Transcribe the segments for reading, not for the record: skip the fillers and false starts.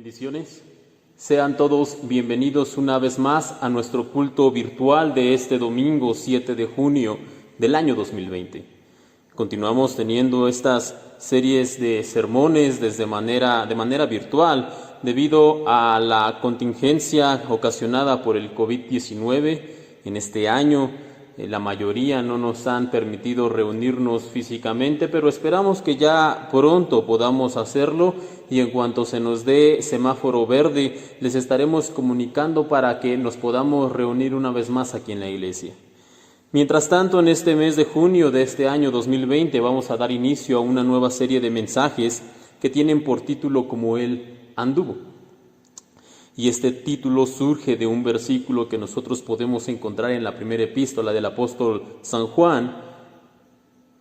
Bendiciones. Sean todos bienvenidos una vez más a nuestro culto virtual de este domingo 7 de junio del año 2020. Continuamos teniendo estas series de sermones de manera virtual debido a la contingencia ocasionada por el COVID-19 en este año. La mayoría no nos han permitido reunirnos físicamente, pero esperamos que ya pronto podamos hacerlo y en cuanto se nos dé semáforo verde, les estaremos comunicando para que nos podamos reunir una vez más aquí en la iglesia. Mientras tanto, en este mes de junio de este año 2020 vamos a dar inicio a una nueva serie de mensajes que tienen por título Como Él anduvo. Y este título surge de un versículo que nosotros podemos encontrar en la primera epístola del apóstol San Juan,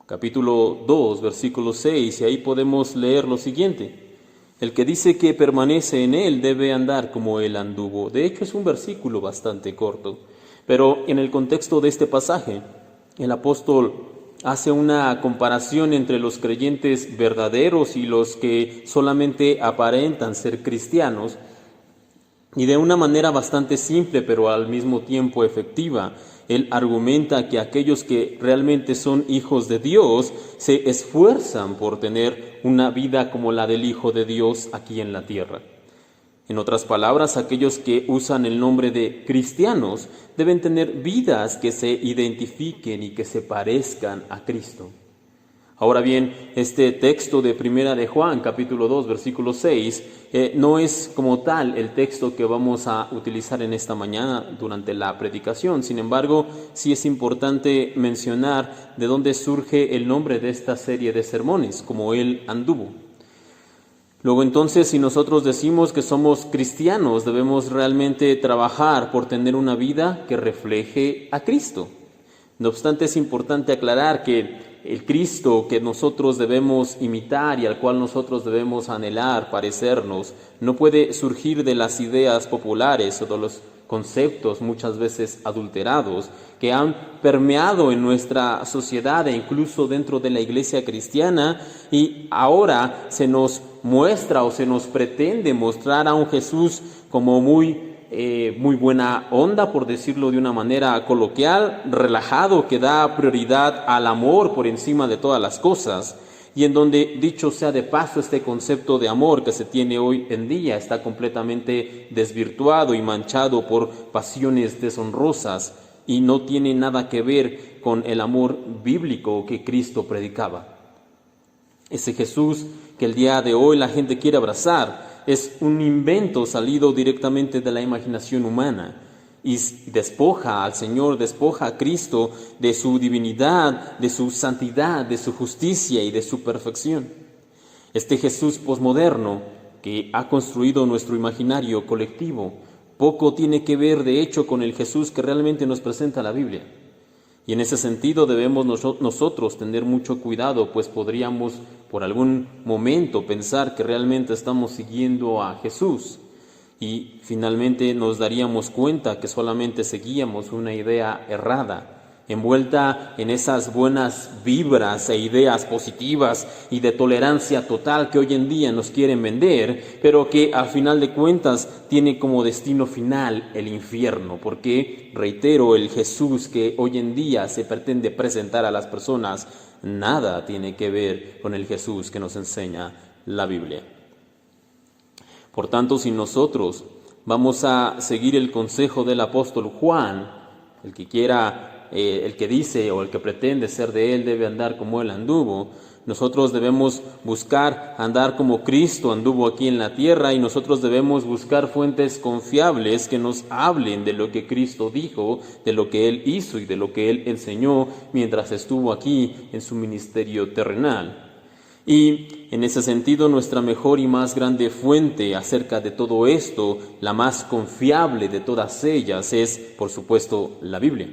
capítulo 2, versículo 6, y ahí podemos leer lo siguiente: el que dice que permanece en él debe andar como él anduvo. De hecho, es un versículo bastante corto, pero en el contexto de este pasaje, el apóstol hace una comparación entre los creyentes verdaderos y los que solamente aparentan ser cristianos. Y de una manera bastante simple, pero al mismo tiempo efectiva, él argumenta que aquellos que realmente son hijos de Dios se esfuerzan por tener una vida como la del Hijo de Dios aquí en la tierra. En otras palabras, aquellos que usan el nombre de cristianos deben tener vidas que se identifiquen y que se parezcan a Cristo. Ahora bien, este texto de Primera de Juan, capítulo 2, versículo 6, no es como tal el texto que vamos a utilizar en esta mañana durante la predicación. Sin embargo, sí es importante mencionar de dónde surge el nombre de esta serie de sermones, Como Él anduvo. Luego entonces, si nosotros decimos que somos cristianos, debemos realmente trabajar por tener una vida que refleje a Cristo. No obstante, es importante aclarar que el Cristo que nosotros debemos imitar y al cual nosotros debemos anhelar, parecernos, no puede surgir de las ideas populares o de los conceptos muchas veces adulterados que han permeado en nuestra sociedad e incluso dentro de la iglesia cristiana, y ahora se nos muestra o se nos pretende mostrar a un Jesús como muy buena onda, por decirlo de una manera coloquial, relajado, que da prioridad al amor por encima de todas las cosas, y en donde, dicho sea de paso, este concepto de amor que se tiene hoy en día está completamente desvirtuado y manchado por pasiones deshonrosas y no tiene nada que ver con el amor bíblico que Cristo predicaba. Ese Jesús que el día de hoy la gente quiere abrazar es un invento salido directamente de la imaginación humana y despoja al Señor, despoja a Cristo de su divinidad, de su santidad, de su justicia y de su perfección. Este Jesús posmoderno que ha construido nuestro imaginario colectivo poco tiene que ver, de hecho, con el Jesús que realmente nos presenta la Biblia. Y en ese sentido debemos nosotros tener mucho cuidado, pues podríamos por algún momento pensar que realmente estamos siguiendo a Jesús y finalmente nos daríamos cuenta que solamente seguíamos una idea errada, envuelta en esas buenas vibras e ideas positivas y de tolerancia total que hoy en día nos quieren vender, pero que al final de cuentas tiene como destino final el infierno, porque, reitero, el Jesús que hoy en día se pretende presentar a las personas nada tiene que ver con el Jesús que nos enseña la Biblia. Por tanto, si nosotros vamos a seguir el consejo del apóstol Juan, el que dice o el que pretende ser de él debe andar como él anduvo, nosotros debemos buscar andar como Cristo anduvo aquí en la tierra, y nosotros debemos buscar fuentes confiables que nos hablen de lo que Cristo dijo, de lo que Él hizo y de lo que Él enseñó mientras estuvo aquí en su ministerio terrenal. Y en ese sentido, nuestra mejor y más grande fuente acerca de todo esto, la más confiable de todas ellas, es, por supuesto, la Biblia.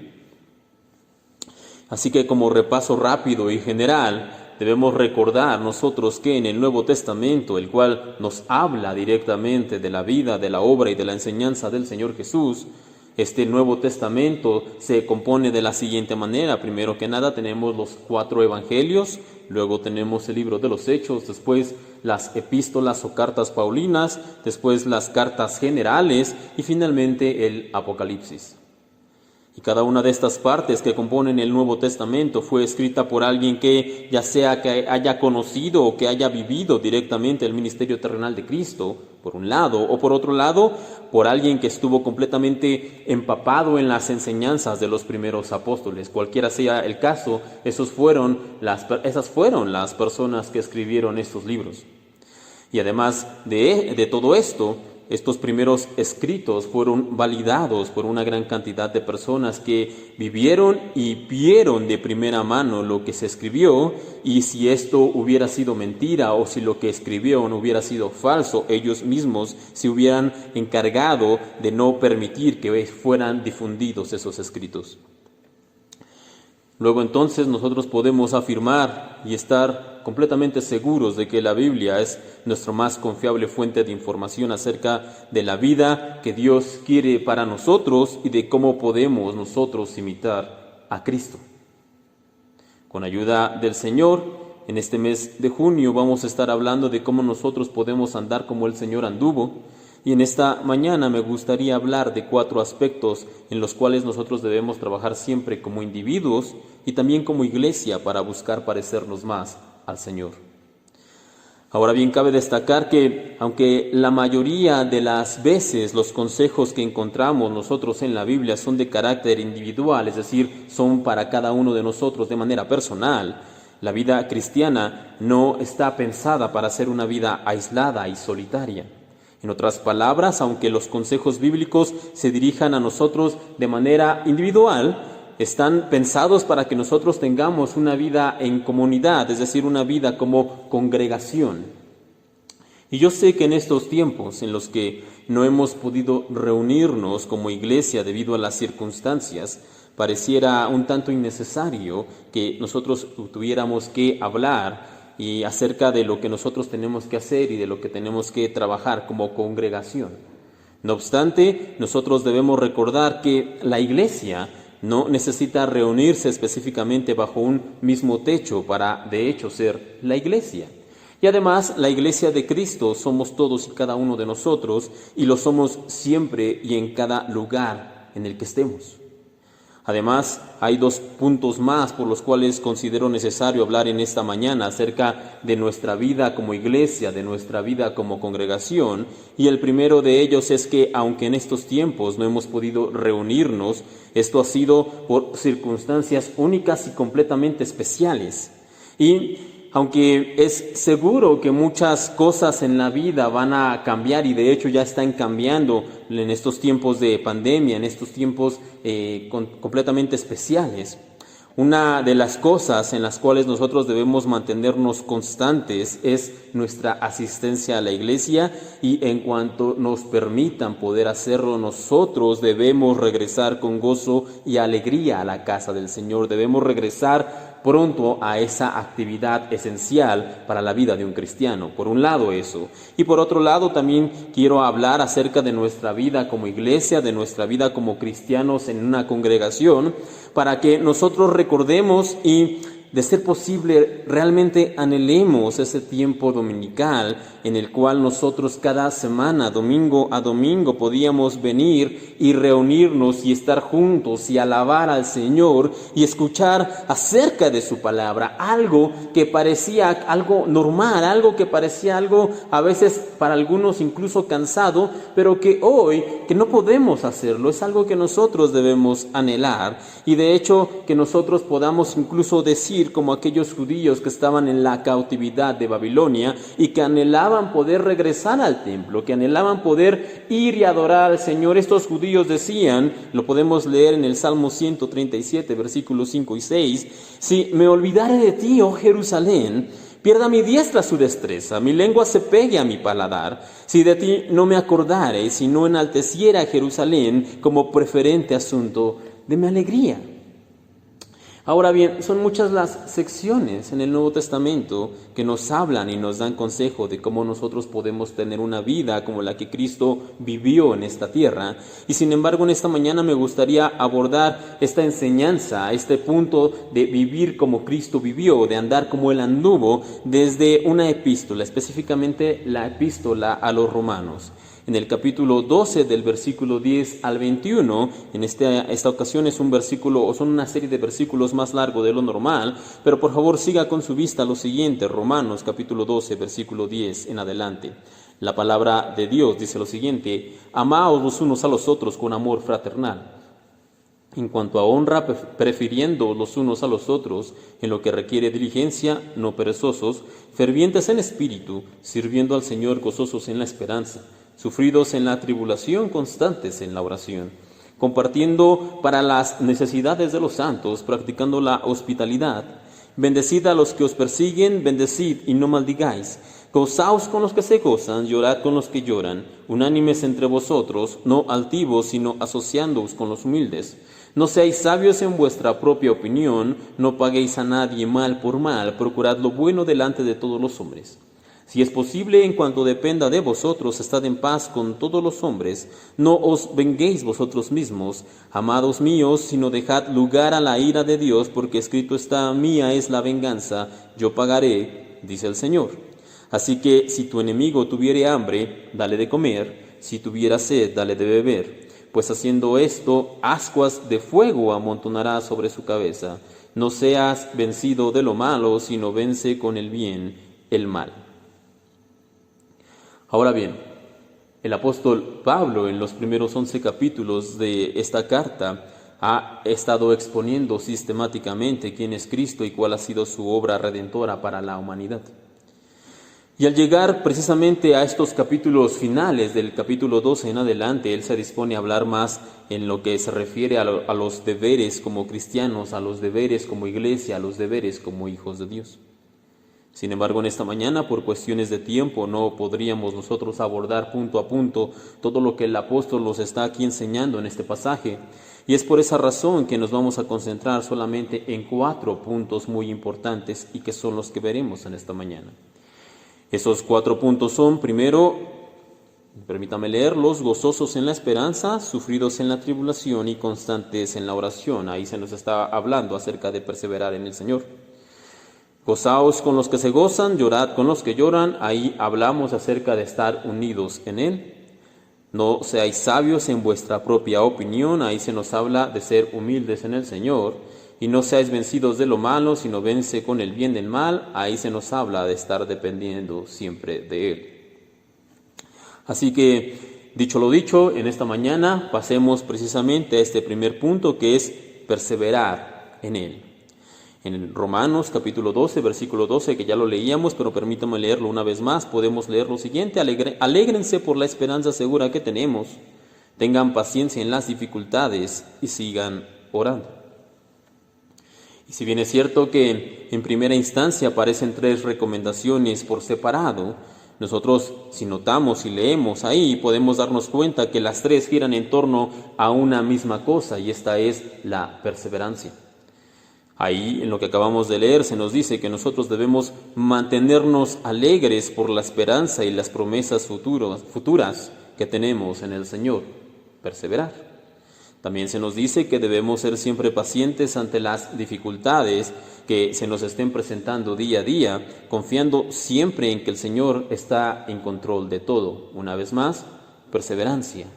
Así que, como repaso rápido y general, debemos recordar nosotros que en el Nuevo Testamento, el cual nos habla directamente de la vida, de la obra y de la enseñanza del Señor Jesús, este Nuevo Testamento se compone de la siguiente manera. Primero que nada tenemos los 4 evangelios, luego tenemos el libro de los Hechos, después las epístolas o cartas paulinas, después las cartas generales y finalmente el Apocalipsis. Y cada una de estas partes que componen el Nuevo Testamento fue escrita por alguien que, ya sea que haya conocido o que haya vivido directamente el ministerio terrenal de Cristo, por un lado, o por otro lado, por alguien que estuvo completamente empapado en las enseñanzas de los primeros apóstoles. Cualquiera sea el caso, esas fueron las personas que escribieron estos libros. Y además de todo esto, estos primeros escritos fueron validados por una gran cantidad de personas que vivieron y vieron de primera mano lo que se escribió, y si esto hubiera sido mentira o si lo que escribieron hubiera sido falso, ellos mismos se hubieran encargado de no permitir que fueran difundidos esos escritos. Luego entonces nosotros podemos afirmar y estar completamente seguros de que la Biblia es nuestra más confiable fuente de información acerca de la vida que Dios quiere para nosotros y de cómo podemos nosotros imitar a Cristo. Con ayuda del Señor, en este mes de junio vamos a estar hablando de cómo nosotros podemos andar como el Señor anduvo. Y en esta mañana me gustaría hablar de 4 aspectos en los cuales nosotros debemos trabajar siempre como individuos y también como iglesia para buscar parecernos más al Señor. Ahora bien, cabe destacar que aunque la mayoría de las veces los consejos que encontramos nosotros en la Biblia son de carácter individual, es decir, son para cada uno de nosotros de manera personal, la vida cristiana no está pensada para ser una vida aislada y solitaria. En otras palabras, aunque los consejos bíblicos se dirijan a nosotros de manera individual, están pensados para que nosotros tengamos una vida en comunidad, es decir, una vida como congregación. Y yo sé que en estos tiempos en los que no hemos podido reunirnos como iglesia debido a las circunstancias, pareciera un tanto innecesario que nosotros tuviéramos que hablar y acerca de lo que nosotros tenemos que hacer y de lo que tenemos que trabajar como congregación. No obstante, nosotros debemos recordar que la iglesia no necesita reunirse específicamente bajo un mismo techo para, de hecho, ser la iglesia. Y además, la iglesia de Cristo somos todos y cada uno de nosotros, y lo somos siempre y en cada lugar en el que estemos. Además, hay 2 puntos más por los cuales considero necesario hablar en esta mañana acerca de nuestra vida como iglesia, de nuestra vida como congregación. Y el primero de ellos es que, aunque en estos tiempos no hemos podido reunirnos, esto ha sido por circunstancias únicas y completamente especiales. Y aunque es seguro que muchas cosas en la vida van a cambiar, y de hecho ya están cambiando en estos tiempos de pandemia, en estos tiempos completamente especiales, una de las cosas en las cuales nosotros debemos mantenernos constantes es nuestra asistencia a la iglesia, y en cuanto nos permitan poder hacerlo, nosotros debemos regresar con gozo y alegría a la casa del Señor. Debemos regresar pronto a esa actividad esencial para la vida de un cristiano. Por un lado eso. Y por otro lado también quiero hablar acerca de nuestra vida como iglesia, de nuestra vida como cristianos en una congregación, para que nosotros recordemos y, de ser posible, realmente anhelemos ese tiempo dominical en el cual nosotros cada semana, domingo a domingo, podíamos venir y reunirnos y estar juntos y alabar al Señor y escuchar acerca de su palabra, algo que parecía algo normal, algo que parecía algo a veces para algunos incluso cansado, pero que hoy que no podemos hacerlo, es algo que nosotros debemos anhelar, y de hecho que nosotros podamos incluso decir como aquellos judíos que estaban en la cautividad de Babilonia y que anhelaban poder regresar al templo, que anhelaban poder ir y adorar al Señor. Estos judíos decían, lo podemos leer en el Salmo 137, versículos 5 y 6, si me olvidare de ti, oh Jerusalén, pierda mi diestra su destreza, mi lengua se pegue a mi paladar, si de ti no me acordare, si no enalteciera a Jerusalén como preferente asunto de mi alegría. Ahora bien, son muchas las secciones en el Nuevo Testamento que nos hablan y nos dan consejo de cómo nosotros podemos tener una vida como la que Cristo vivió en esta tierra. Y sin embargo, en esta mañana me gustaría abordar esta enseñanza, este punto de vivir como Cristo vivió, de andar como Él anduvo, desde una epístola, específicamente la epístola a los Romanos. En el capítulo 12 del versículo 10 al 21, en esta ocasión es un versículo, o son una serie de versículos más largo de lo normal, pero por favor siga con su vista lo siguiente, Romanos capítulo 12, versículo 10 en adelante. La palabra de Dios dice lo siguiente: amaos los unos a los otros con amor fraternal. En cuanto a honra, prefiriendo los unos a los otros en lo que requiere diligencia, no perezosos, fervientes en espíritu, sirviendo al Señor gozosos en la esperanza, sufridos en la tribulación, constantes en la oración, compartiendo para las necesidades de los santos, practicando la hospitalidad. Bendecid a los que os persiguen, bendecid y no maldigáis. Gozaos con los que se gozan, llorad con los que lloran, unánimes entre vosotros, no altivos, sino asociándoos con los humildes. No seáis sabios en vuestra propia opinión, no paguéis a nadie mal por mal, procurad lo bueno delante de todos los hombres. Si es posible, en cuanto dependa de vosotros, estad en paz con todos los hombres. No os venguéis vosotros mismos, amados míos, sino dejad lugar a la ira de Dios, porque escrito está: mía es la venganza, yo pagaré, dice el Señor. Así que si tu enemigo tuviere hambre, dale de comer; si tuviera sed, dale de beber. Pues haciendo esto, ascuas de fuego amontonará sobre su cabeza. No seas vencido de lo malo, sino vence con el bien el mal. Ahora bien, el apóstol Pablo en los primeros 11 capítulos de esta carta ha estado exponiendo sistemáticamente quién es Cristo y cuál ha sido su obra redentora para la humanidad. Y al llegar precisamente a estos capítulos finales, del capítulo 12 en adelante, él se dispone a hablar más en lo que se refiere a los deberes como cristianos, a los deberes como iglesia, a los deberes como hijos de Dios. Sin embargo, en esta mañana, por cuestiones de tiempo, no podríamos nosotros abordar punto a punto todo lo que el apóstol nos está aquí enseñando en este pasaje. Y es por esa razón que nos vamos a concentrar solamente en 4 puntos muy importantes y que son los que veremos en esta mañana. Esos 4 puntos son: primero, permítame leerlos: gozosos en la esperanza, sufridos en la tribulación y constantes en la oración. Ahí se nos está hablando acerca de perseverar en el Señor. Gozaos con los que se gozan, llorad con los que lloran. Ahí hablamos acerca de estar unidos en Él. No seáis sabios en vuestra propia opinión. Ahí se nos habla de ser humildes en el Señor. Y no seáis vencidos de lo malo, sino vence con el bien del mal. Ahí se nos habla de estar dependiendo siempre de Él. Así que, dicho lo dicho, en esta mañana pasemos precisamente a este primer punto, que es perseverar en Él. En Romanos capítulo 12, versículo 12, que ya lo leíamos, pero permítame leerlo una vez más, podemos leer lo siguiente: alégrense por la esperanza segura que tenemos, tengan paciencia en las dificultades y sigan orando. Y si bien es cierto que en primera instancia aparecen 3 recomendaciones por separado, nosotros, si notamos y leemos ahí, podemos darnos cuenta que las 3 giran en torno a una misma cosa, y esta es la perseverancia. Ahí, en lo que acabamos de leer, se nos dice que nosotros debemos mantenernos alegres por la esperanza y las promesas futuras que tenemos en el Señor. Perseverar. También se nos dice que debemos ser siempre pacientes ante las dificultades que se nos estén presentando día a día, confiando siempre en que el Señor está en control de todo. Una vez más, perseverancia.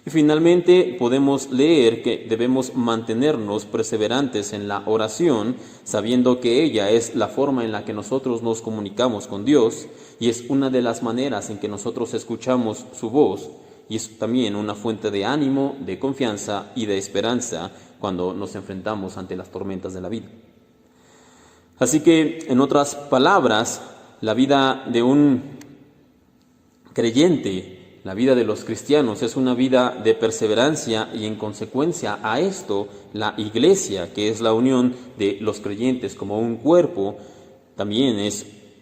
Y finalmente podemos leer que debemos mantenernos perseverantes en la oración, sabiendo que ella es la forma en la que nosotros nos comunicamos con Dios y es una de las maneras en que nosotros escuchamos su voz, y es también una fuente de ánimo, de confianza y de esperanza cuando nos enfrentamos ante las tormentas de la vida. Así que, en otras palabras, la vida de un creyente, la vida de los cristianos, es una vida de perseverancia, y en consecuencia a esto, la iglesia, que es la unión de los creyentes como un cuerpo, también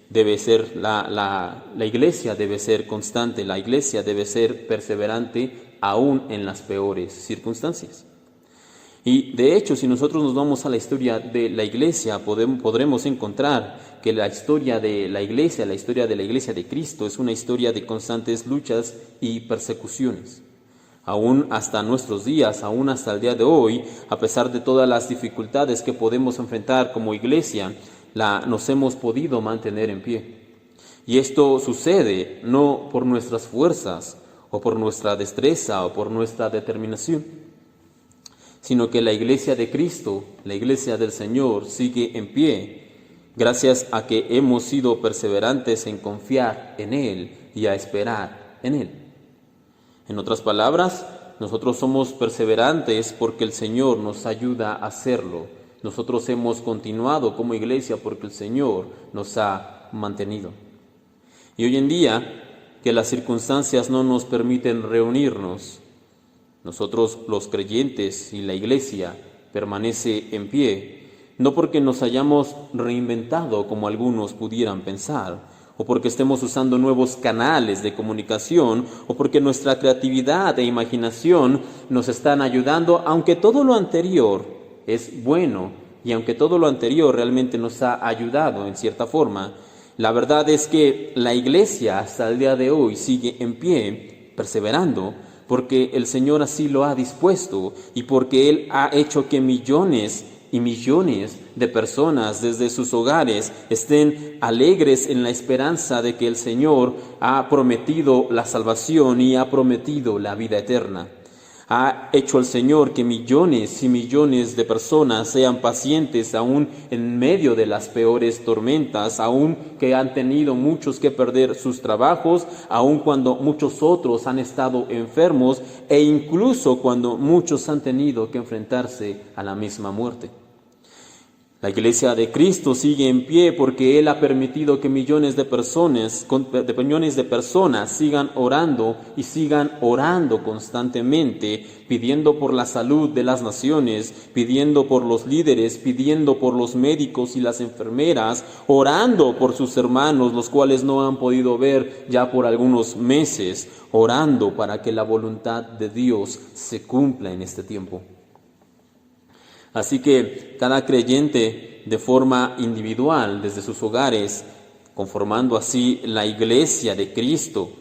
debe ser la iglesia debe ser constante, la iglesia debe ser perseverante aún en las peores circunstancias. Y de hecho, si nosotros nos vamos a la historia de la iglesia, podremos encontrar que la historia de la iglesia de Cristo, es una historia de constantes luchas y persecuciones. Aún hasta nuestros días, aún hasta el día de hoy, a pesar de todas las dificultades que podemos enfrentar como iglesia, nos hemos podido mantener en pie. Y esto sucede no por nuestras fuerzas, o por nuestra destreza, o por nuestra determinación, sino que la iglesia de Cristo, la iglesia del Señor, sigue en pie, gracias a que hemos sido perseverantes en confiar en Él y a esperar en Él. En otras palabras, nosotros somos perseverantes porque el Señor nos ayuda a hacerlo. Nosotros hemos continuado como iglesia porque el Señor nos ha mantenido. Y hoy en día, que las circunstancias no nos permiten reunirnos, nosotros los creyentes y la iglesia permanece en pie, no porque nos hayamos reinventado como algunos pudieran pensar, o porque estemos usando nuevos canales de comunicación, o porque nuestra creatividad e imaginación nos están ayudando, aunque todo lo anterior es bueno y aunque todo lo anterior realmente nos ha ayudado en cierta forma. La verdad es que la iglesia hasta el día de hoy sigue en pie, perseverando, porque el Señor así lo ha dispuesto y porque Él ha hecho que millones y millones de personas desde sus hogares estén alegres en la esperanza de que el Señor ha prometido la salvación y ha prometido la vida eterna. Ha hecho el Señor que millones y millones de personas sean pacientes aún en medio de las peores tormentas, aún que han tenido muchos que perder sus trabajos, aún cuando muchos otros han estado enfermos e incluso cuando muchos han tenido que enfrentarse a la misma muerte. La iglesia de Cristo sigue en pie porque Él ha permitido que millones de personas sigan orando y sigan orando constantemente, pidiendo por la salud de las naciones, pidiendo por los líderes, pidiendo por los médicos y las enfermeras, orando por sus hermanos, los cuales no han podido ver ya por algunos meses, orando para que la voluntad de Dios se cumpla en este tiempo. Así que cada creyente de forma individual, desde sus hogares, conformando así la iglesia de Cristo,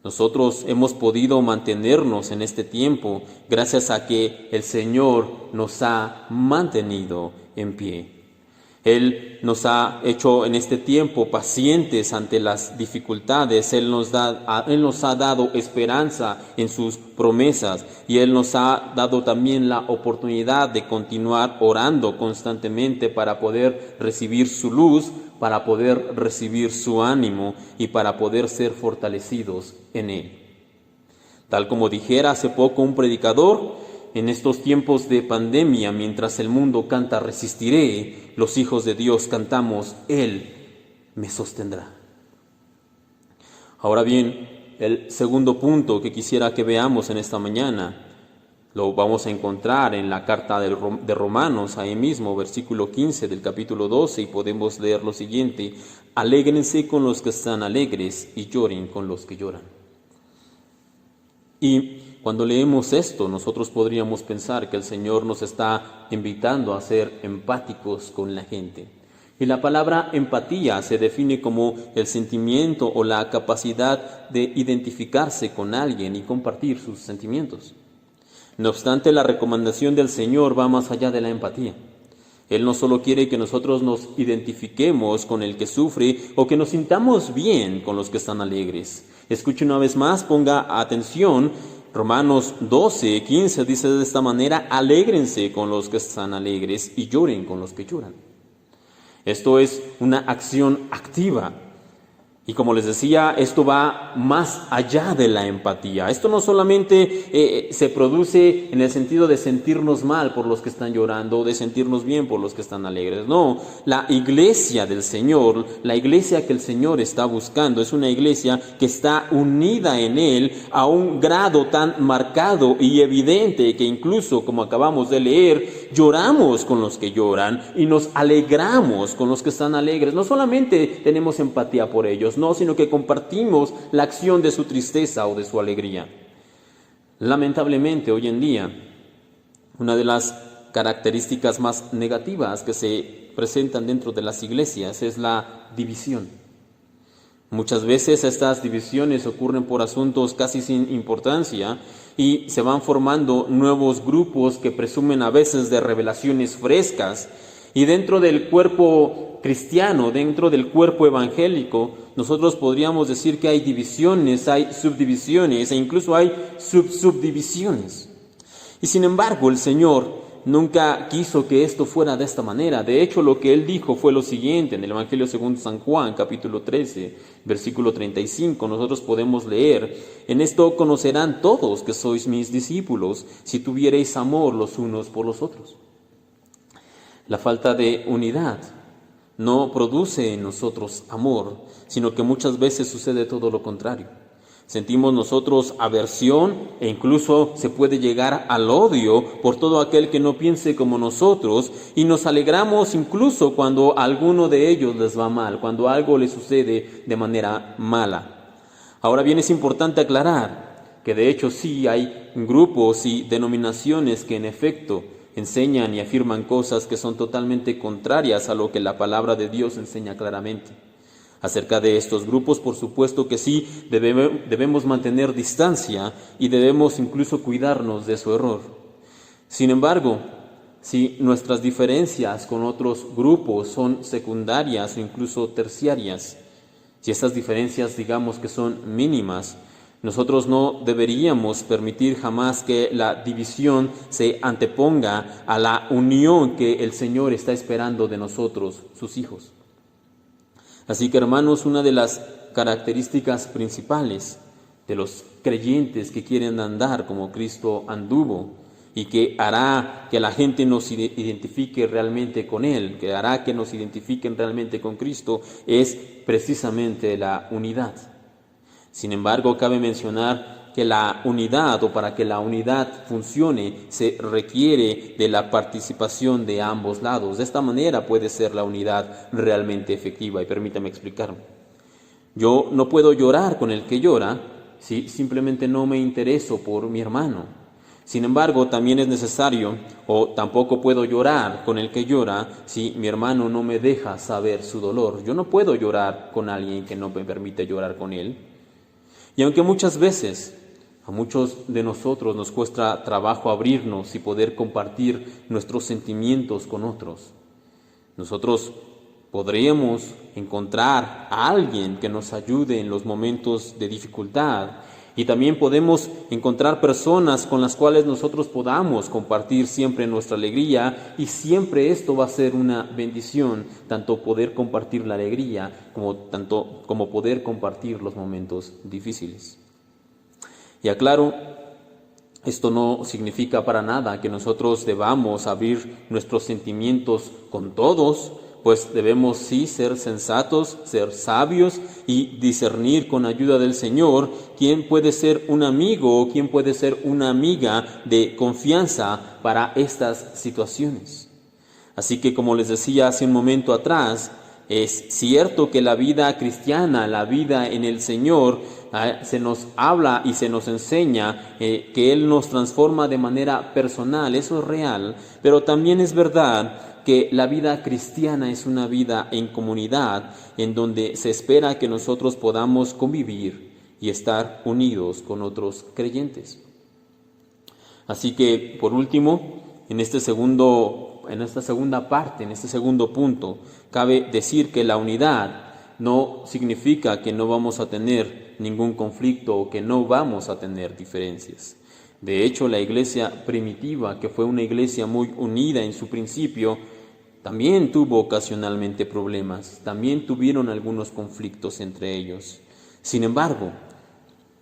nosotros hemos podido mantenernos en este tiempo gracias a que el Señor nos ha mantenido en pie. Él nos ha hecho en este tiempo pacientes ante las dificultades. Él nos ha dado esperanza en sus promesas y Él nos ha dado también la oportunidad de continuar orando constantemente para poder recibir su luz, para poder recibir su ánimo y para poder ser fortalecidos en Él. Tal como dijera hace poco un predicador, en estos tiempos de pandemia, mientras el mundo canta resistiré, los hijos de Dios cantamos, Él me sostendrá. Ahora bien, el segundo punto que quisiera que veamos en esta mañana, lo vamos a encontrar en la carta de Romanos, ahí mismo, versículo 15 del capítulo 12, y podemos leer lo siguiente: alégrense con los que están alegres y lloren con los que lloran. Y cuando leemos esto, nosotros podríamos pensar que el Señor nos está invitando a ser empáticos con la gente. Y la palabra empatía se define como el sentimiento o la capacidad de identificarse con alguien y compartir sus sentimientos. No obstante, la recomendación del Señor va más allá de la empatía. Él no solo quiere que nosotros nos identifiquemos con el que sufre o que nos sintamos bien con los que están alegres. Escuche una vez más, ponga atención. Romanos 12, 15 dice de esta manera: alégrense con los que están alegres y lloren con los que lloran. Esto es una acción activa. Y como les decía, esto va más allá de la empatía. Esto no solamente se produce en el sentido de sentirnos mal por los que están llorando o de sentirnos bien por los que están alegres. No, la iglesia del Señor, la iglesia que el Señor está buscando, es una iglesia que está unida en Él a un grado tan marcado y evidente que incluso, como acabamos de leer, lloramos con los que lloran y nos alegramos con los que están alegres. No solamente tenemos empatía por ellos, no, sino que compartimos la acción de su tristeza o de su alegría. Lamentablemente, hoy en día, Una de las características más negativas que se presentan dentro de las iglesias es la división. Muchas veces estas divisiones ocurren por asuntos casi sin importancia y se van formando nuevos grupos que presumen a veces de revelaciones frescas. Y dentro del cuerpo cristiano, dentro del cuerpo evangélico, nosotros podríamos decir que hay divisiones, hay subdivisiones e incluso hay subdivisiones. Y sin embargo, el Señor nunca quiso que esto fuera de esta manera. De hecho, lo que Él dijo fue lo siguiente, en el Evangelio según San Juan, capítulo 13, versículo 35, nosotros podemos leer: en esto conocerán todos que sois mis discípulos, si tuviereis amor los unos por los otros. La falta de unidad no produce en nosotros amor, sino que muchas veces sucede todo lo contrario. Sentimos nosotros aversión e incluso se puede llegar al odio por todo aquel que no piense como nosotros, y nos alegramos incluso cuando a alguno de ellos les va mal, cuando algo les sucede de manera mala. Ahora bien, es importante aclarar que de hecho sí hay grupos y denominaciones que en efecto enseñan y afirman cosas que son totalmente contrarias a lo que la palabra de Dios enseña claramente. Acerca de estos grupos, por supuesto que sí, debemos mantener distancia y debemos incluso cuidarnos de su error. Sin embargo, si nuestras diferencias con otros grupos son secundarias o incluso terciarias, si estas diferencias digamos que son mínimas, nosotros no deberíamos permitir jamás que la división se anteponga a la unión que el Señor está esperando de nosotros, sus hijos. Así que, hermanos, una de las características principales de los creyentes que quieren andar como Cristo anduvo y que hará que la gente nos identifique realmente con Él, que hará que nos identifiquen realmente con Cristo, es precisamente la unidad. Sin embargo, cabe mencionar que la unidad, o para que la unidad funcione, se requiere de la participación de ambos lados. De esta manera puede ser la unidad realmente efectiva. Y permítame explicarme. Yo no puedo llorar con el que llora si simplemente no me intereso por mi hermano. Sin embargo, también es necesario, o tampoco puedo llorar con el que llora si mi hermano no me deja saber su dolor. Yo no puedo llorar con alguien que no me permite llorar con él. Y aunque muchas veces a muchos de nosotros nos cuesta trabajo abrirnos y poder compartir nuestros sentimientos con otros, nosotros podríamos encontrar a alguien que nos ayude en los momentos de dificultad, y también podemos encontrar personas con las cuales nosotros podamos compartir siempre nuestra alegría, y siempre esto va a ser una bendición, tanto poder compartir la alegría como poder compartir los momentos difíciles. Y aclaro, esto no significa para nada que nosotros debamos abrir nuestros sentimientos con todos, pues debemos sí ser sensatos, ser sabios y discernir con ayuda del Señor quién puede ser un amigo o quién puede ser una amiga de confianza para estas situaciones. Así que, como les decía hace un momento atrás, es cierto que la vida cristiana, la vida en el Señor, se nos habla y se nos enseña que Él nos transforma de manera personal, eso es real, pero también es verdad que la vida cristiana es una vida en comunidad, en donde se espera que nosotros podamos convivir y estar unidos con otros creyentes. Así que, por último, en esta segunda parte, en este segundo punto, cabe decir que la unidad no significa que no vamos a tener ningún conflicto o que no vamos a tener diferencias. De hecho, la iglesia primitiva, que fue una iglesia muy unida en su principio, también tuvo ocasionalmente problemas, también tuvieron algunos conflictos entre ellos. Sin embargo,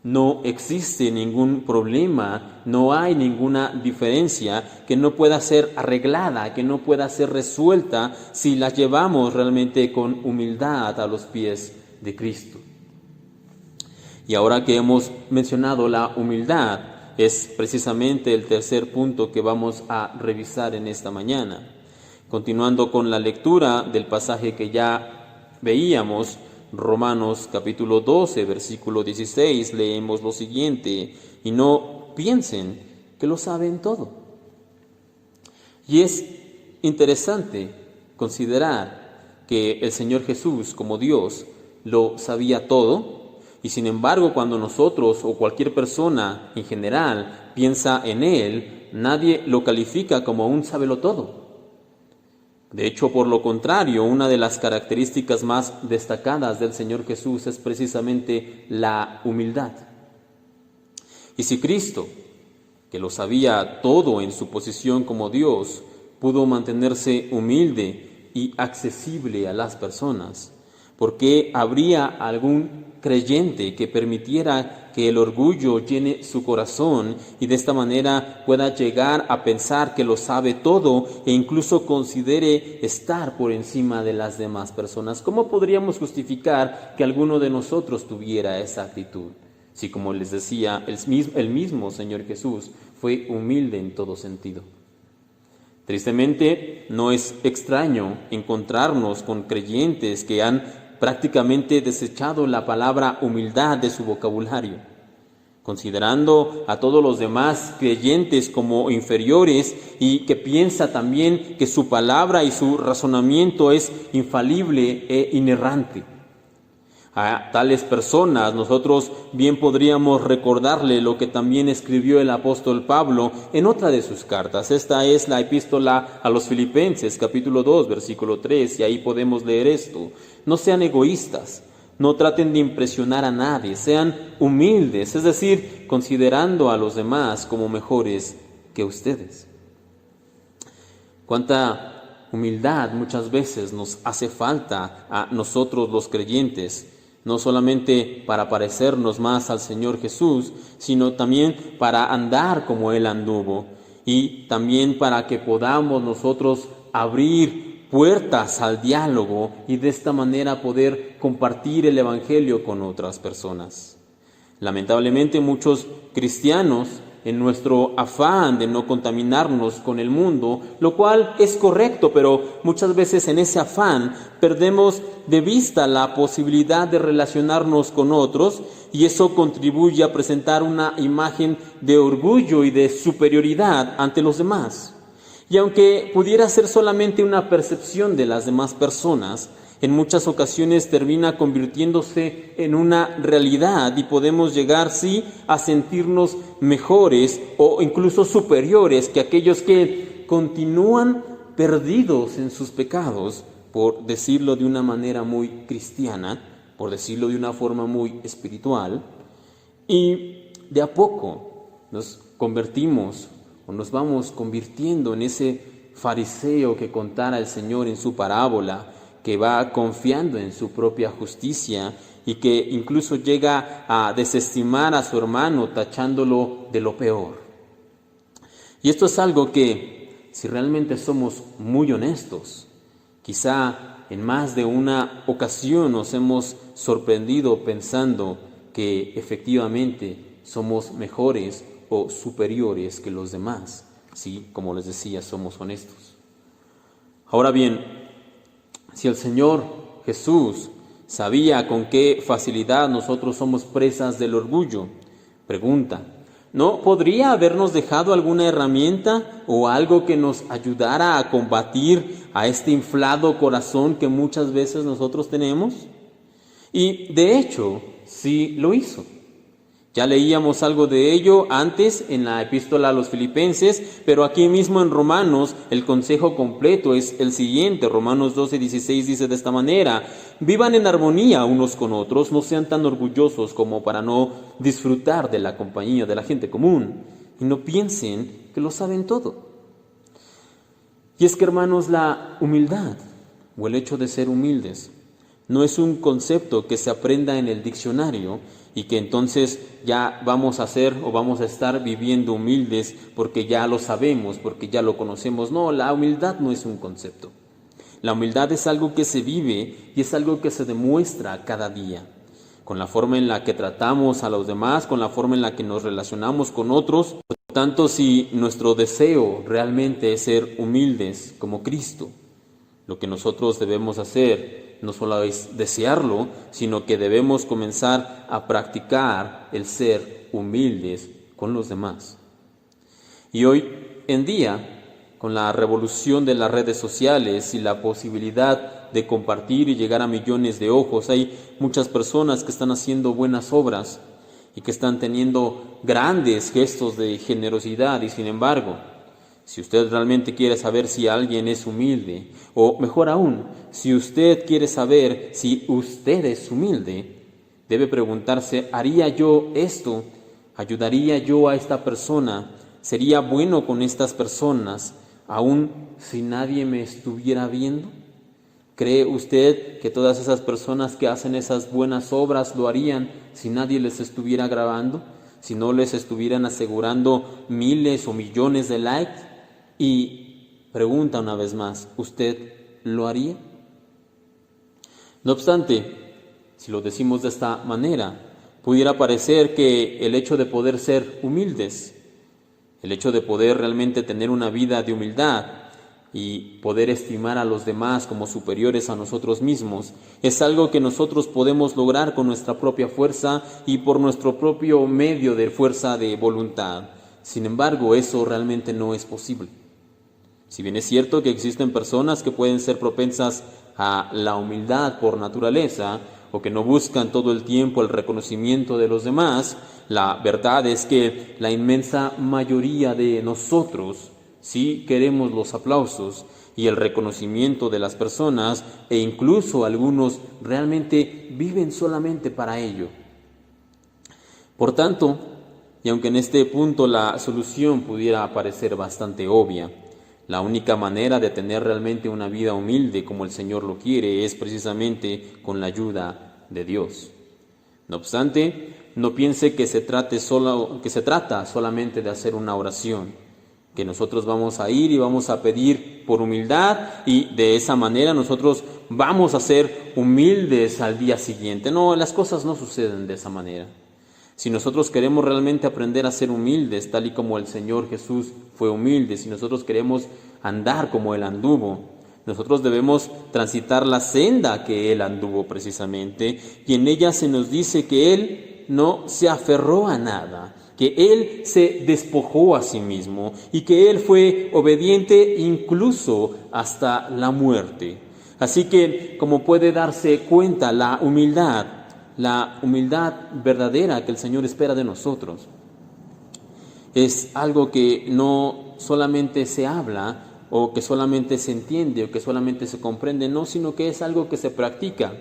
no existe ningún problema, no hay ninguna diferencia que no pueda ser arreglada, que no pueda ser resuelta si la llevamos realmente con humildad a los pies de Cristo. Y ahora que hemos mencionado la humildad, es precisamente el tercer punto que vamos a revisar en esta mañana. Continuando con la lectura del pasaje que ya veíamos, Romanos capítulo 12, versículo 16, leemos lo siguiente: y no piensen que lo saben todo. Y es interesante considerar que el Señor Jesús, como Dios, lo sabía todo, y sin embargo, cuando nosotros o cualquier persona en general piensa en Él, nadie lo califica como un sabelotodo. De hecho, por lo contrario, una de las características más destacadas del Señor Jesús es precisamente la humildad. Y si Cristo, que lo sabía todo en su posición como Dios, pudo mantenerse humilde y accesible a las personas, ¿por qué habría algún creyente que permitiera que el orgullo llene su corazón y de esta manera pueda llegar a pensar que lo sabe todo e incluso considere estar por encima de las demás personas? ¿Cómo podríamos justificar que alguno de nosotros tuviera esa actitud? Si, como les decía, el mismo Señor Jesús fue humilde en todo sentido. Tristemente, no es extraño encontrarnos con creyentes que han prácticamente desechado la palabra humildad de su vocabulario, considerando a todos los demás creyentes como inferiores y que piensa también que su palabra y su razonamiento es infalible e inerrante. A tales personas nosotros bien podríamos recordarle lo que también escribió el apóstol Pablo en otra de sus cartas. Esta es la epístola a los Filipenses, capítulo 2, versículo 3, y ahí podemos leer esto: no sean egoístas, no traten de impresionar a nadie, sean humildes, es decir, considerando a los demás como mejores que ustedes. Cuánta humildad muchas veces nos hace falta a nosotros los creyentes, no solamente para parecernos más al Señor Jesús, sino también para andar como Él anduvo y también para que podamos nosotros abrir puertas al diálogo y de esta manera poder compartir el Evangelio con otras personas. Lamentablemente muchos cristianos, en nuestro afán de no contaminarnos con el mundo, lo cual es correcto, pero muchas veces en ese afán perdemos de vista la posibilidad de relacionarnos con otros y eso contribuye a presentar una imagen de orgullo y de superioridad ante los demás. Y aunque pudiera ser solamente una percepción de las demás personas, en muchas ocasiones termina convirtiéndose en una realidad y podemos llegar, sí, a sentirnos mejores o incluso superiores que aquellos que continúan perdidos en sus pecados, por decirlo de una manera muy cristiana, por decirlo de una forma muy espiritual, y de a poco nos convertimos o nos vamos convirtiendo en ese fariseo que contara el Señor en su parábola, que va confiando en su propia justicia y que incluso llega a desestimar a su hermano tachándolo de lo peor. Y esto es algo que, si realmente somos muy honestos, quizá en más de una ocasión nos hemos sorprendido pensando que efectivamente somos mejores o superiores que los demás, si, como les decía, somos honestos. Ahora bien, si el Señor Jesús sabía con qué facilidad nosotros somos presas del orgullo, pregunta, ¿no podría habernos dejado alguna herramienta o algo que nos ayudara a combatir a este inflado corazón que muchas veces nosotros tenemos? Y de hecho, sí lo hizo. Ya leíamos algo de ello antes en la epístola a los Filipenses, pero aquí mismo en Romanos el consejo completo es el siguiente. Romanos 12:16 dice de esta manera: vivan en armonía unos con otros, no sean tan orgullosos como para no disfrutar de la compañía de la gente común, y no piensen que lo saben todo. Y es que, hermanos, la humildad o el hecho de ser humildes no es un concepto que se aprenda en el diccionario y que entonces ya vamos a ser o vamos a estar viviendo humildes porque ya lo sabemos, porque ya lo conocemos. No, la humildad no es un concepto. La humildad es algo que se vive y es algo que se demuestra cada día, con la forma en la que tratamos a los demás, con la forma en la que nos relacionamos con otros. Por tanto, si nuestro deseo realmente es ser humildes como Cristo, lo que nosotros debemos hacer no solo es desearlo, sino que debemos comenzar a practicar el ser humildes con los demás. Y hoy en día con la revolución de las redes sociales y la posibilidad de compartir y llegar a millones de ojos, hay muchas personas que están haciendo buenas obras y que están teniendo grandes gestos de generosidad, y sin embargo, si usted realmente quiere saber si alguien es humilde, o mejor aún, si usted quiere saber si usted es humilde, debe preguntarse: ¿haría yo esto? ¿Ayudaría yo a esta persona? ¿Sería bueno con estas personas, aun si nadie me estuviera viendo? ¿Cree usted que todas esas personas que hacen esas buenas obras lo harían si nadie les estuviera grabando? Si no les estuvieran asegurando miles o millones de likes. Y pregunta una vez más: ¿usted lo haría? No obstante, si lo decimos de esta manera, pudiera parecer que el hecho de poder ser humildes, el hecho de poder realmente tener una vida de humildad y poder estimar a los demás como superiores a nosotros mismos, es algo que nosotros podemos lograr con nuestra propia fuerza y por nuestro propio medio de fuerza de voluntad. Sin embargo, eso realmente no es posible. Si bien es cierto que existen personas que pueden ser propensas a la humildad por naturaleza, o que no buscan todo el tiempo el reconocimiento de los demás, la verdad es que la inmensa mayoría de nosotros sí queremos los aplausos y el reconocimiento de las personas, e incluso algunos realmente viven solamente para ello. Por tanto, y aunque en este punto la solución pudiera parecer bastante obvia, la única manera de tener realmente una vida humilde como el Señor lo quiere es precisamente con la ayuda de Dios. No obstante, no piense que se trata solamente de hacer una oración, que nosotros vamos a ir y vamos a pedir por humildad y de esa manera nosotros vamos a ser humildes al día siguiente. No, las cosas no suceden de esa manera. Si nosotros queremos realmente aprender a ser humildes, tal y como el Señor Jesús fue humilde, si nosotros queremos andar como Él anduvo, nosotros debemos transitar la senda que Él anduvo precisamente, y en ella se nos dice que Él no se aferró a nada, que Él se despojó a sí mismo y que Él fue obediente incluso hasta la muerte. Así que, como puede darse cuenta, la humildad verdadera que el Señor espera de nosotros es algo que no solamente se habla o que solamente se entiende o que solamente se comprende, no, sino que es algo que se practica.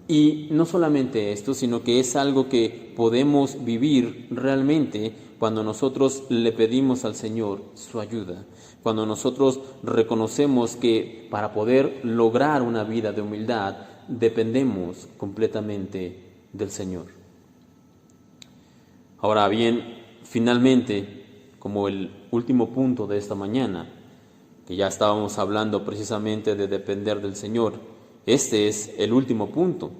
Y no solamente esto, sino que es algo que podemos vivir realmente cuando nosotros le pedimos al Señor su ayuda, cuando nosotros reconocemos que para poder lograr una vida de humildad dependemos completamente del Señor. Ahora bien, finalmente, como el último punto de esta mañana, que ya estábamos hablando precisamente de depender del Señor, este es el último punto: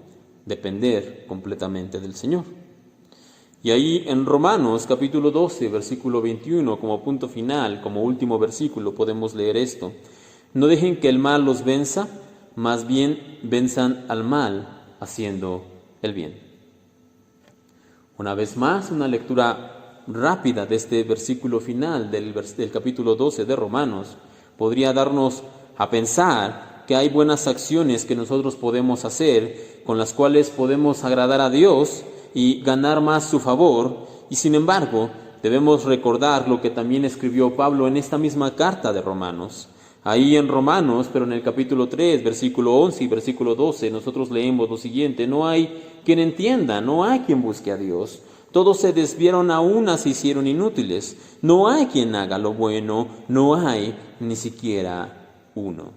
depender completamente del Señor. Y ahí en Romanos capítulo 12, versículo 21, como punto final, como último versículo, podemos leer esto: no dejen que el mal los venza, más bien venzan al mal haciendo el bien. Una vez más, una lectura rápida de este versículo final del capítulo 12 de Romanos podría darnos a pensar que hay buenas acciones que nosotros podemos hacer, con las cuales podemos agradar a Dios y ganar más su favor, y sin embargo debemos recordar lo que también escribió Pablo en esta misma carta de Romanos. Ahí en Romanos, pero en el capítulo 3, versículo 11 y versículo 12, nosotros leemos lo siguiente: no hay quien entienda, no hay quien busque a Dios. Todos se desviaron, a una se hicieron inútiles. No hay quien haga lo bueno, no hay ni siquiera uno.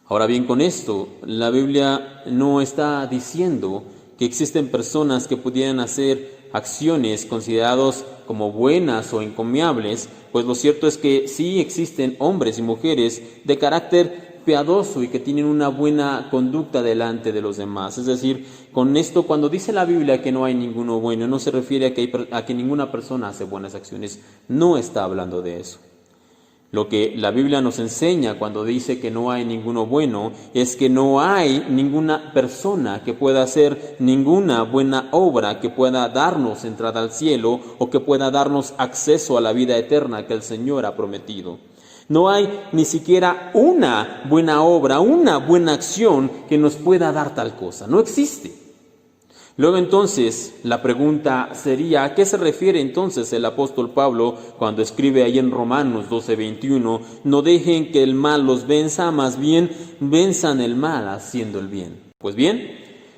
Ahora bien, con esto, la Biblia no está diciendo que existen personas que pudieran hacer acciones consideradas como buenas o encomiables, pues lo cierto es que sí existen hombres y mujeres de carácter piadoso y que tienen una buena conducta delante de los demás. Es decir, con esto, cuando dice la Biblia que no hay ninguno bueno, no se refiere a que ninguna persona hace buenas acciones, no está hablando de eso. Lo que la Biblia nos enseña cuando dice que no hay ninguno bueno es que no hay ninguna persona que pueda hacer ninguna buena obra que pueda darnos entrada al cielo o que pueda darnos acceso a la vida eterna que el Señor ha prometido. No hay ni siquiera una buena obra, una buena acción que nos pueda dar tal cosa. No existe. Luego entonces la pregunta sería, ¿a qué se refiere entonces el apóstol Pablo cuando escribe ahí en Romanos 12:21? No dejen que el mal los venza, más bien venzan el mal haciendo el bien. Pues bien,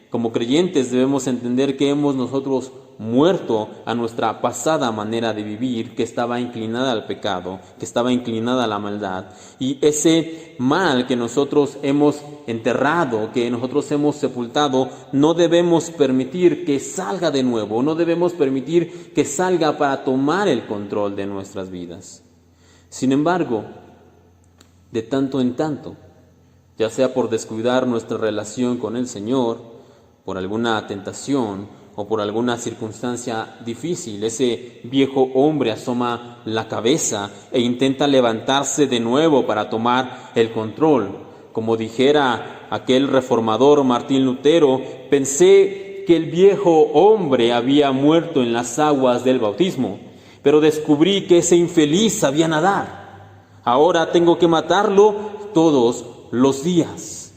como creyentes debemos entender que hemos nosotros muerto a nuestra pasada manera de vivir, que estaba inclinada al pecado, que estaba inclinada a la maldad. Y ese mal que nosotros hemos enterrado, que nosotros hemos sepultado, no debemos permitir que salga de nuevo, no debemos permitir que salga para tomar el control de nuestras vidas. Sin embargo, de tanto en tanto, ya sea por descuidar nuestra relación con el Señor, por alguna tentación o por alguna circunstancia difícil, ese viejo hombre asoma la cabeza e intenta levantarse de nuevo para tomar el control. Como dijera aquel reformador Martín Lutero, pensé que el viejo hombre había muerto en las aguas del bautismo, pero descubrí que ese infeliz sabía nadar. Ahora tengo que matarlo todos los días.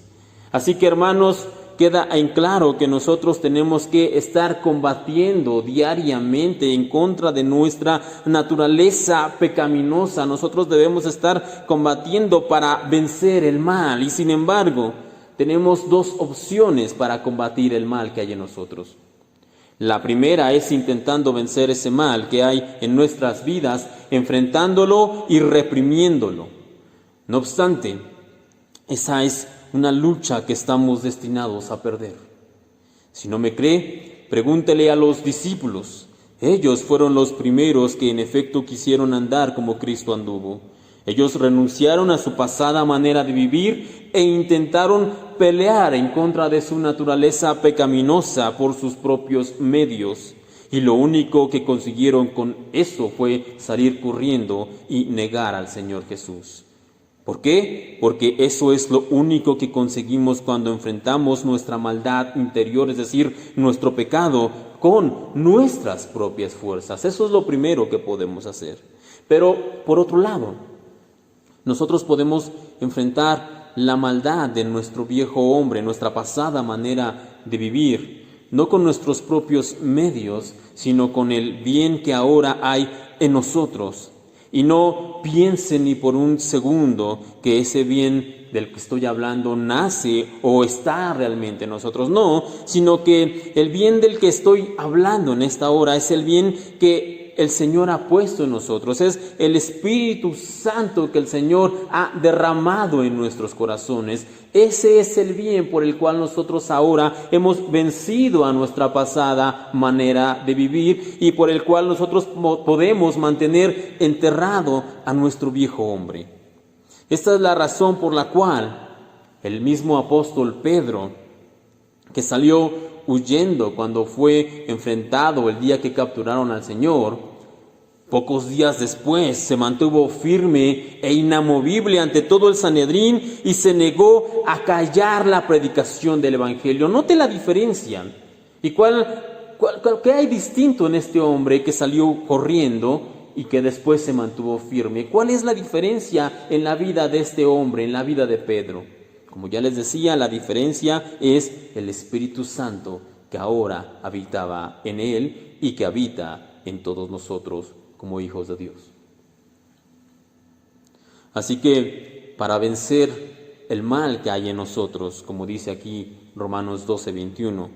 Así que, hermanos, queda en claro que nosotros tenemos que estar combatiendo diariamente en contra de nuestra naturaleza pecaminosa. Nosotros debemos estar combatiendo para vencer el mal. Y sin embargo, tenemos dos opciones para combatir el mal que hay en nosotros. La primera es intentando vencer ese mal que hay en nuestras vidas, enfrentándolo y reprimiéndolo. No obstante, esa es una lucha que estamos destinados a perder. Si no me cree, pregúntele a los discípulos. Ellos fueron los primeros que en efecto quisieron andar como Cristo anduvo. Ellos renunciaron a su pasada manera de vivir e intentaron pelear en contra de su naturaleza pecaminosa por sus propios medios. Y lo único que consiguieron con eso fue salir corriendo y negar al Señor Jesús. ¿Por qué? Porque eso es lo único que conseguimos cuando enfrentamos nuestra maldad interior, es decir, nuestro pecado, con nuestras propias fuerzas. Eso es lo primero que podemos hacer. Pero, por otro lado, nosotros podemos enfrentar la maldad de nuestro viejo hombre, nuestra pasada manera de vivir, no con nuestros propios medios, sino con el bien que ahora hay en nosotros. Y no piense ni por un segundo que ese bien del que estoy hablando nace o está realmente en nosotros. No, sino que el bien del que estoy hablando en esta hora es el bien que el Señor ha puesto en nosotros. Es el Espíritu Santo que el Señor ha derramado en nuestros corazones. Ese es el bien por el cual nosotros ahora hemos vencido a nuestra pasada manera de vivir y por el cual nosotros podemos mantener enterrado a nuestro viejo hombre. Esta es la razón por la cual el mismo apóstol Pedro, que salió huyendo cuando fue enfrentado el día que capturaron al Señor, pocos días después se mantuvo firme e inamovible ante todo el Sanedrín y se negó a callar la predicación del Evangelio. Note la diferencia. ¿Y qué hay distinto en este hombre que salió corriendo y que después se mantuvo firme? ¿Cuál es la diferencia en la vida de este hombre, en la vida de Pedro? Como ya les decía, la diferencia es el Espíritu Santo que ahora habitaba en él y que habita en todos nosotros como hijos de Dios. Así que para vencer el mal que hay en nosotros, como dice aquí Romanos 12:21,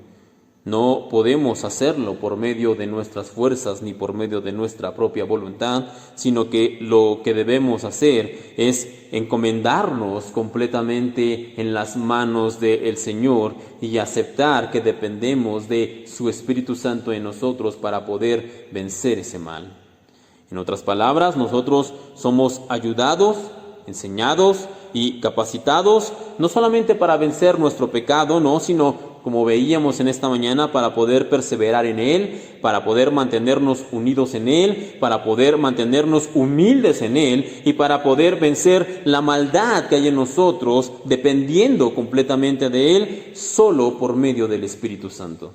no podemos hacerlo por medio de nuestras fuerzas ni por medio de nuestra propia voluntad, sino que lo que debemos hacer es encomendarnos completamente en las manos del Señor y aceptar que dependemos de su Espíritu Santo en nosotros para poder vencer ese mal. En otras palabras, nosotros somos ayudados, enseñados y capacitados no solamente para vencer nuestro pecado, no, sino como veíamos en esta mañana, para poder perseverar en Él, para poder mantenernos unidos en Él, para poder mantenernos humildes en Él y para poder vencer la maldad que hay en nosotros, dependiendo completamente de Él, solo por medio del Espíritu Santo.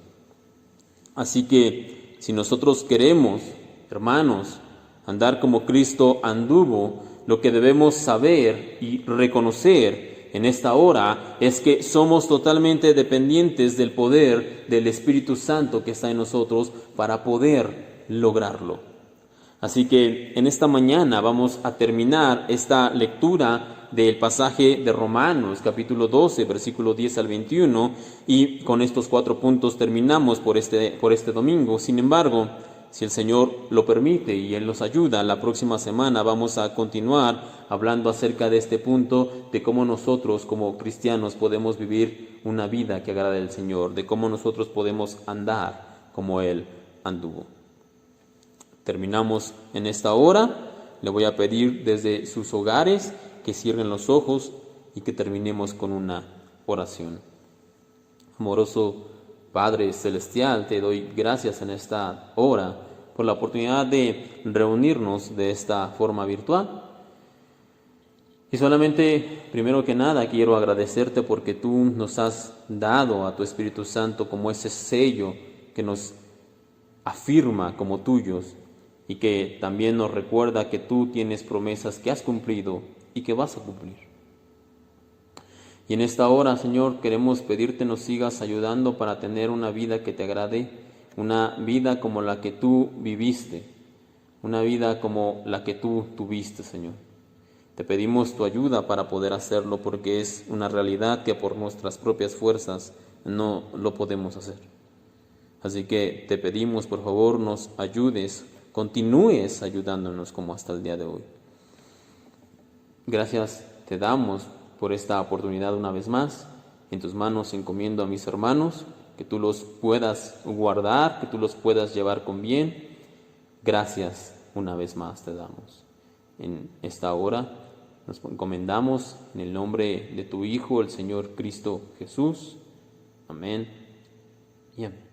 Así que si nosotros queremos, hermanos, andar como Cristo anduvo, lo que debemos saber y reconocer en esta hora es que somos totalmente dependientes del poder del Espíritu Santo que está en nosotros para poder lograrlo. Así que en esta mañana vamos a terminar esta lectura del pasaje de Romanos, capítulo 12, versículo 10 al 21, y con estos 4 puntos terminamos por este domingo. Sin embargo, si el Señor lo permite y Él nos ayuda, la próxima semana vamos a continuar hablando acerca de este punto, de cómo nosotros como cristianos podemos vivir una vida que agrade al Señor, de cómo nosotros podemos andar como Él anduvo. Terminamos en esta hora. Le voy a pedir desde sus hogares que cierren los ojos y que terminemos con una oración. Amoroso Padre Celestial, te doy gracias en esta hora por la oportunidad de reunirnos de esta forma virtual. Y solamente, primero que nada, quiero agradecerte porque tú nos has dado a tu Espíritu Santo como ese sello que nos afirma como tuyos y que también nos recuerda que tú tienes promesas que has cumplido y que vas a cumplir. Y en esta hora, Señor, queremos pedirte nos sigas ayudando para tener una vida que te agrade, una vida como la que tú viviste, una vida como la que tú tuviste, Señor. Te pedimos tu ayuda para poder hacerlo porque es una realidad que por nuestras propias fuerzas no lo podemos hacer. Así que te pedimos, por favor, nos ayudes, continúes ayudándonos como hasta el día de hoy. Gracias te damos por esta oportunidad una vez más. En tus manos encomiendo a mis hermanos, que tú los puedas guardar, que tú los puedas llevar con bien. Gracias una vez más te damos. En esta hora nos encomendamos en el nombre de tu Hijo, el Señor Cristo Jesús. Amén y amén.